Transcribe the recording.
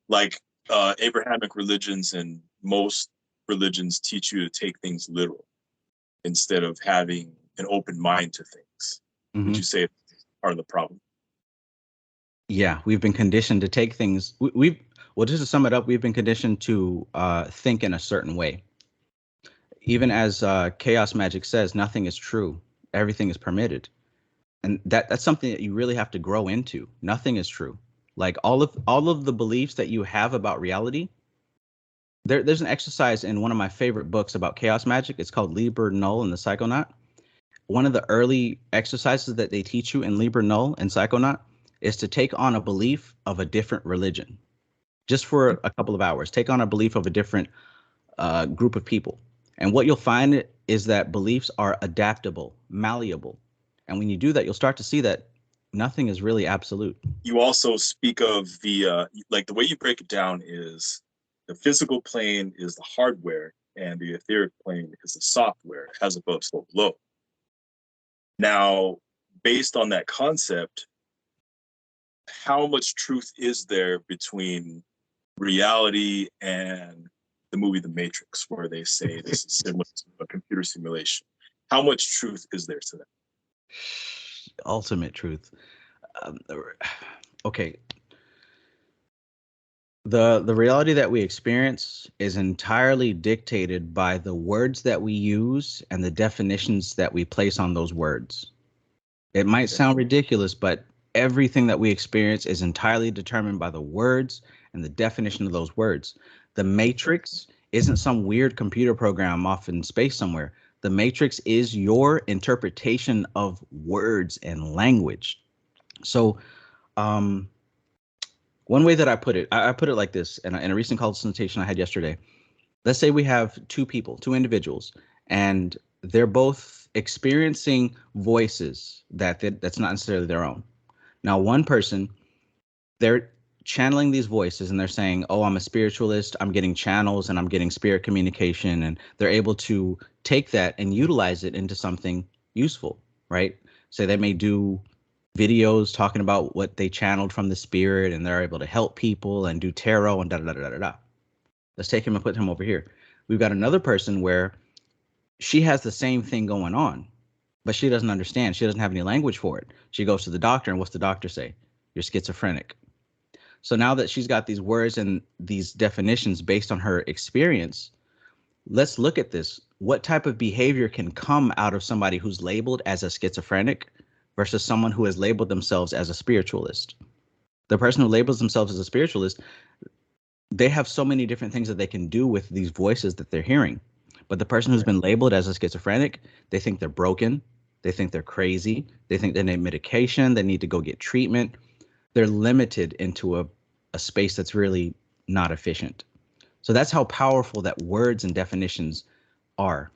Like Abrahamic religions and most religions teach you to take things literal instead of having an open mind to things. Would Hmm. you say it's part of the problem? Yeah, we've been conditioned to take things. Well, just to sum it up, we've been conditioned to think in a certain way. Even as chaos magic says, nothing is true, everything is permitted, and that's something that you really have to grow into. Nothing is true. Like all of the beliefs that you have about reality. There's an exercise in one of my favorite books about chaos magic. It's called Liber Null and the Psychonaut. One of the early exercises that they teach you in Liber Null and Psychonaut is to take on a belief of a different religion just for a couple of hours. Take on a belief of a different group of people. And what you'll find is that beliefs are adaptable, malleable. And when you do that, you'll start to see that nothing is really absolute. You also speak of the way you break it down is the physical plane is the hardware and the etheric plane is the software, as above, so below. Now, based on that concept, how much truth is there between reality and the movie The Matrix, where they say this is similar to a computer simulation? How much truth is there to that? Ultimate truth. Um, okay, the reality that we experience is entirely dictated by the words that we use and the definitions that we place on those words. It might Okay. sound ridiculous, but everything that we experience is entirely determined by the words and the definition of those words. The Matrix isn't some weird computer program off in space somewhere. The Matrix is your interpretation of words and language. So, um, one way that I put it, I put it like this in a recent consultation I had yesterday. Let's say we have two people, two individuals, and they're both experiencing voices that's not necessarily their own. Now, one person, they're channeling these voices and they're saying, "Oh, I'm a spiritualist. I'm getting channels and I'm getting spirit communication," and they're able to take that and utilize it into something useful, right? So they may do videos talking about what they channeled from the spirit and they're able to help people and do tarot and da da da da da da. Let's take him and put him over here. We've got another person where she has the same thing going on, but she doesn't understand. She doesn't have any language for it. She goes to the doctor, and what's the doctor say? You're schizophrenic. So now that she's got these words and these definitions based on her experience, let's look at this. What type of behavior can come out of somebody who's labeled as a schizophrenic versus someone who has labeled themselves as a spiritualist? The person who labels themselves as a spiritualist, they have so many different things that they can do with these voices that they're hearing. But the person who's Right. been labeled as a schizophrenic, they think they're broken. They think they're crazy. They think they need medication. They need to go get treatment. They're limited into a space that's really not efficient. So that's how powerful that words and definitions are.